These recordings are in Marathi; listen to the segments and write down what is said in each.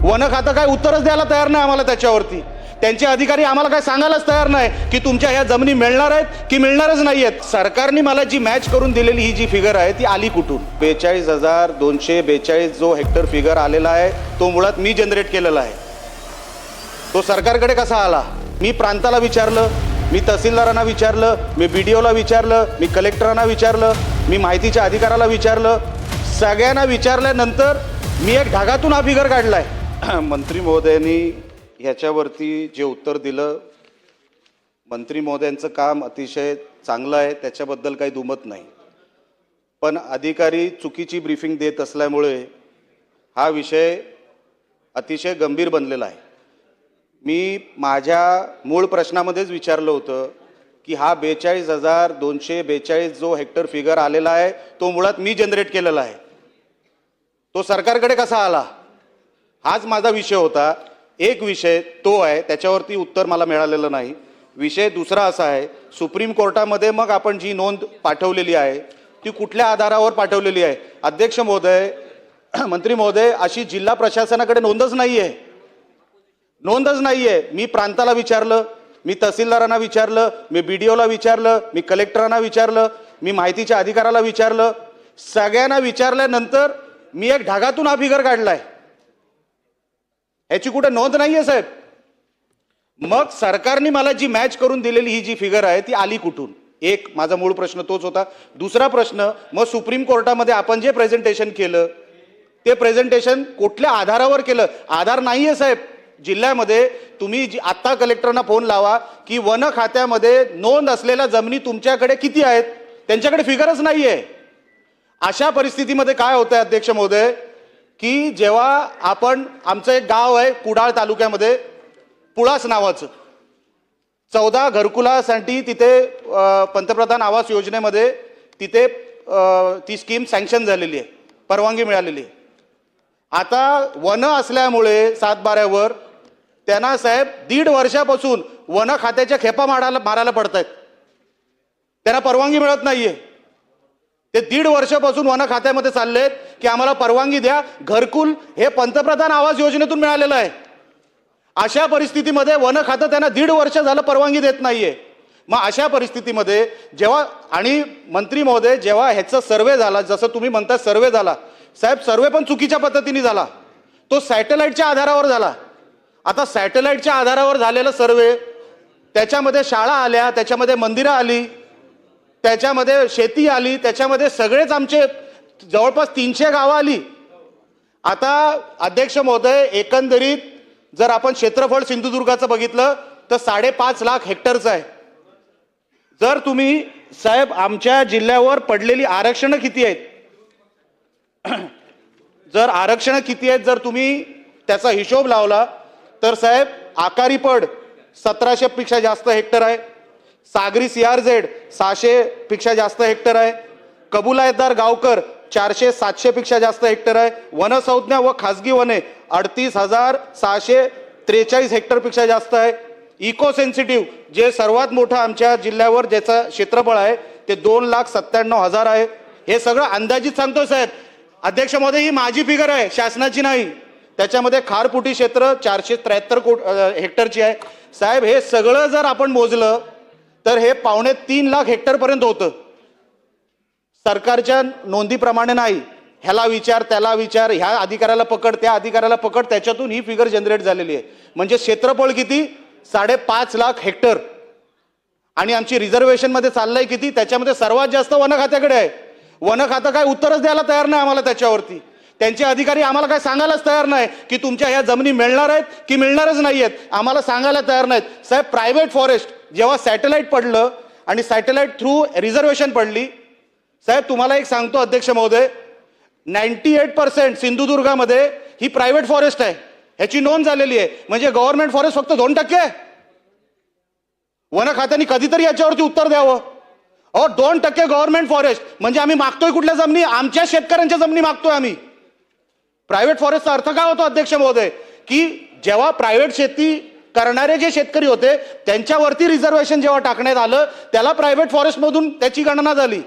वन खातं काय उत्तरच द्यायला तयार नाही आम्हाला त्याच्यावरती. त्यांचे अधिकारी आम्हाला काय सांगायलाच तयार नाही की तुमच्या ह्या जमिनी मिळणार आहेत की मिळणारच नाही आहेत. सरकारने मला जी मॅच करून दिलेली ही जी फिगर आहे ती आली कुठून? 42,242 जो हेक्टर फिगर आलेला आहे तो मुळात मी जनरेट केलेला आहे. तो सरकारकडे कसा आला? मी प्रांताला विचारलं, मी तहसीलदारांना विचारलं, मी BDOला विचारलं, मी कलेक्टरांना विचारलं, मी माहितीच्या अधिकाऱ्याला विचारलं. सगळ्यांना विचारल्यानंतर मी एक ढागातून हा फिगर काढलाय. मंत्री महोदयांनी ह्याच्यावरती जे उत्तर दिलं, मंत्री महोदयांचं काम अतिशय चांगलं आहे, त्याच्याबद्दल काही दुमत नाही. पण अधिकारी चुकीची ब्रीफिंग देत असल्यामुळे हा विषय अतिशय गंभीर बनलेला आहे. मी माझ्या मूळ प्रश्नामध्येच विचारलं होतं की हा 42,242 जो हेक्टर फिगर आलेला आहे तो मुळात मी जनरेट केलेला आहे. तो सरकारकडे कसा आला? हाच माझा विषय होता. एक विषय तो आहे, त्याच्यावरती उत्तर मला मिळालेलं नाही. विषय दुसरा असा आहे, सुप्रीम कोर्टामध्ये मग आपण जी नोंद पाठवलेली आहे ती कुठल्या आधारावर पाठवलेली आहे? अध्यक्ष महोदय, मंत्री महोदय, अशी जिल्हा प्रशासनाकडे नोंदच नाही आहे. नोंदच नाही आहे. मी प्रांताला विचारलं, मी तहसीलदारांना विचारलं, मी BDOला विचारलं, मी कलेक्टरांना विचारलं, मी माहितीच्या अधिकाऱ्याला विचारलं. सगळ्यांना विचारल्यानंतर मी एक ढागातून हा फिगर काढलाय. याची कुठे नोंद नाही आहे साहेब. मग सरकारने मला जी मॅच करून दिलेली ही जी फिगर आहे ती आली कुठून? एक माझा मूळ प्रश्न तोच होता. दुसरा प्रश्न, मग सुप्रीम कोर्टामध्ये आपण जे प्रेझेंटेशन केलं ते प्रेझेंटेशन कुठल्या आधारावर केलं? आधार नाही आहे साहेब. जिल्ह्यामध्ये तुम्ही आत्ता कलेक्टरना फोन लावा की वन खात्यामध्ये नोंद असलेल्या जमिनी तुमच्याकडे किती आहेत, त्यांच्याकडे फिगरच नाही आहे. अशा परिस्थितीमध्ये काय होतं आहे अध्यक्ष महोदय की जेव्हा आपण, आमचं एक गाव आहे कुडाळ तालुक्यामध्ये, पुळास नावाचं, 14 घरकुलासाठी तिथे पंतप्रधान आवास योजनेमध्ये तिथे ती स्कीम सँक्शन झालेली आहे, परवानगी मिळालेली आहे. आता वन असल्यामुळे 7/12वर त्यांना साहेब 1.5 वर्षापासून वन खात्याच्या खेपा मारायला पडत आहेत. त्यांना परवानगी मिळत नाहीये. ते 1.5 वर्षापासून वन खात्यामध्ये चाललेत की आम्हाला परवानगी द्या. घरकुल हे पंतप्रधान आवास योजनेतून मिळालेलं आहे. अशा परिस्थितीमध्ये वन खातं त्यांना 1.5 वर्ष झालं परवानगी देत नाहीये. मग अशा परिस्थितीमध्ये जेव्हा, आणि मंत्री महोदय, जेव्हा ह्याचा सर्वे झाला, जसं तुम्ही म्हणता सर्वे झाला साहेब, सर्वे पण चुकीच्या पद्धतीने झाला. तो सॅटेलाइटच्या आधारावर झाला. आता सॅटेलाइटच्या आधारावर झालेला सर्वे, त्याच्यामध्ये शाळा आल्या, त्याच्यामध्ये मंदिरं आली, त्याच्यामध्ये शेती आली, त्याच्यामध्ये सगळेच आमचे जवळपास 300 गावं आली. आता अध्यक्ष महोदय, एकंदरीत जर आपण क्षेत्रफळ सिंधुदुर्गाचं बघितलं तर 5.5 लाख हेक्टरचं आहे. जर तुम्ही साहेब आमच्या जिल्ह्यावर पडलेली आरक्षणं किती आहेत, जर आरक्षणं किती आहेत जर तुम्ही त्याचा हिशोब लावला तर साहेब आकारी पड 1700 पेक्षा जास्त हेक्टर आहे. सागरी CRZ 600 पेक्षा जास्त हेक्टर आहे. कबुलायतदार गावकर 400-700 पेक्षा जास्त हेक्टर आहे. वनसंज्ञा व खासगी वने 38,643 हेक्टर पेक्षा जास्त आहे. इको सेन्सिटिव्ह जे सर्वात मोठं आमच्या जिल्ह्यावर ज्याचं क्षेत्रफळ आहे ते 2,97,000 आहे. हे सगळं अंदाजित सांगतो साहेब. अध्यक्ष महोदय, ही माझी फिगर आहे, शासनाची नाही. त्याच्यामध्ये खारपुटी क्षेत्र 473 हेक्टरची आहे. साहेब हे सगळं जर आपण मोजलं तर हे 2.25 लाख हेक्टर पर्यंत होतं. सरकारच्या नोंदीप्रमाणे नाही. ह्याला विचार, त्याला विचार, ह्या अधिकाऱ्याला पकड, त्या अधिकाऱ्याला पकड, त्याच्यातून ही फिगर जनरेट झालेली आहे. म्हणजे क्षेत्रफळ किती? 5.5 लाख हेक्टर. आणि आमची रिझर्वेशनमध्ये चाललंय किती? त्याच्यामध्ये सर्वात जास्त वन खात्याकडे आहे. वन खातं काय उत्तरच द्यायला तयार नाही आम्हाला त्याच्यावरती. त्यांचे अधिकारी आम्हाला काय सांगायलाच तयार नाही की तुमच्या ह्या जमिनी मिळणार आहेत की मिळणारच नाही आहेत. आम्हाला सांगायला तयार नाहीत. साहेब प्रायव्हेट फॉरेस्ट जेव्हा सॅटेलाइट पडलं आणि सॅटेलाइट थ्रू रिझर्वेशन पडली, साहेब तुम्हाला एक सांगतो अध्यक्ष महोदय, 98% सिंधुदुर्गामध्ये ही प्रायव्हेट फॉरेस्ट आहे. ह्याची नोंद झालेली आहे. म्हणजे गव्हर्नमेंट फॉरेस्ट फक्त 2% आहे. वन खात्याने कधीतरी याच्यावरती उत्तर द्यावं. 2% गव्हर्नमेंट फॉरेस्ट म्हणजे आम्ही मागतोय कुठल्या जमिनी? आमच्या शेतकऱ्यांच्या जमिनी मागतोय आम्ही. प्रायव्हेट फॉरेस्टचा अर्थ काय होतो अध्यक्ष महोदय की जेव्हा प्रायव्हेट शेती करणारे जे शेतकरी होते त्यांच्यावरती रिझर्वेशन जेव्हा टाकण्यात आलं त्याला प्रायव्हेट फॉरेस्टमधून त्याची गणना झाली.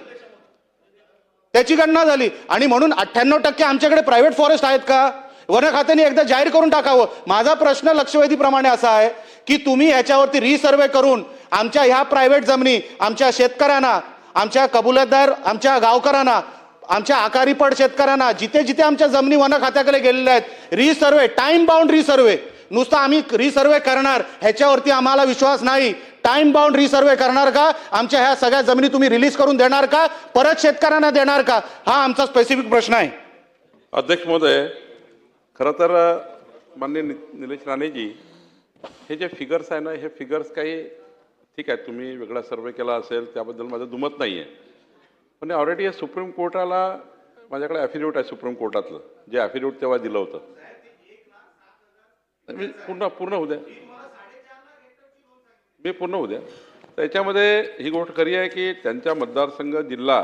आणि म्हणून 98% आमच्याकडे प्रायव्हेट फॉरेस्ट आहेत का? वन खात्याने एकदा जाहीर करून टाकावं. माझा प्रश्न लक्षवेधीप्रमाणे असा आहे की तुम्ही ह्याच्यावरती रिसर्वे करून आमच्या ह्या प्रायव्हेट जमिनी, आमच्या शेतकऱ्यांना, आमच्या कबुलतदार, आमच्या गावकऱ्यांना, आमच्या आकारीपड शेतकऱ्यांना, जिथे जिथे आमच्या जमिनी वन खात्याकडे गेलेल्या आहेत, रिसर्वे, टाइम बाउंड रिसर्वे, नुसतं आम्ही रिसर्वे करणार ह्याच्यावरती आम्हाला विश्वास नाही. टाइम बाउंड रिसर्वे करणार का? आमच्या ह्या सगळ्या जमिनी तुम्ही रिलीज करून देणार का? परत शेतकऱ्यांना देणार का? हा आमचा स्पेसिफिक प्रश्न आहे. अध्यक्ष महोदय, खरं तर माननीय निलेश राणेजी, हे जे फिगर्स आहे ना, हे फिगर्स काही ठीक आहे, तुम्ही वेगळा सर्वे केला असेल त्याबद्दल माझं दुमत नाही आहे, पण ऑलरेडी सुप्रीम कोर्टाला माझ्याकडे ॲफिडेविट आहे सुप्रीम कोर्टातलं, जे ॲफिडेविट तेव्हा दिलं होतं. मी पूर्ण होऊ द्या, त्याच्यामध्ये ही गोष्ट खरी आहे की त्यांच्या मतदारसंघ जिल्हा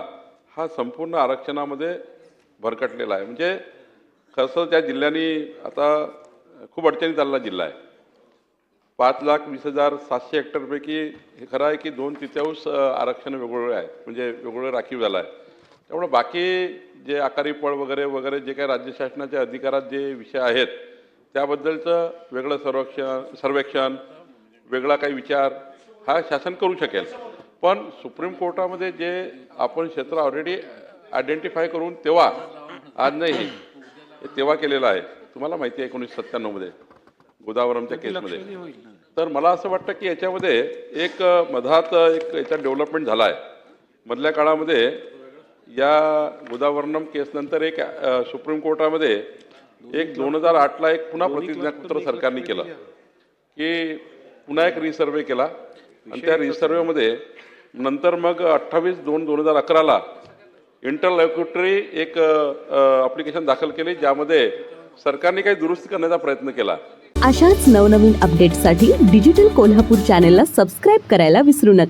हा संपूर्ण आरक्षणामध्ये भरकटलेला आहे. म्हणजे खरंच त्या जिल्ह्याने आता खूप अडचणीत आलेला जिल्हा आहे. 5,20,700 हेक्टरपैकी हे खरं आहे की 2/3 आरक्षण वेगवेगळे आहे, म्हणजे वेगवेगळं राखीव झालं आहे. त्यामुळे बाकी जे आकारी पळ वगैरे वगैरे जे काही राज्य शासनाच्या अधिकारात जे विषय आहेत त्याबद्दलचं वेगळं सर्वेक्षण, वेगळा काही विचार हा शासन करू शकेल. पण सुप्रीम कोर्टामध्ये जे आपण क्षेत्र ऑलरेडी आयडेंटिफाय करून तेव्हा, आज नाही, तेव्हा केलेलं आहे. तुम्हाला माहिती आहे 1997 गोदावरमच्या केसमध्ये. तर मला असं वाटतं की याच्यामध्ये एक मधात एक याचा डेव्हलपमेंट झाला आहे. मधल्या काळामध्ये या गोदावरम केसनंतर एक सुप्रीम कोर्टामध्ये एक 2008ला एक पुन्हा प्रतिज्ञापत्र सरकारने केलं की पुन्हा एक रिसर्वे केला, आणि त्या रिसर्वेमध्ये नंतर मग 28/2/2011ला इंटरलॉक्युटरी एक ॲप्लिकेशन दाखल केली, ज्यामध्ये सरकारने काही दुरुस्ती करण्याचा प्रयत्न केला. अशाच नवनवीन अपडेट्ससाठी डिजिटल कोल्हापूर चॅनेलला सबस्क्राईब करायला विसरू नका.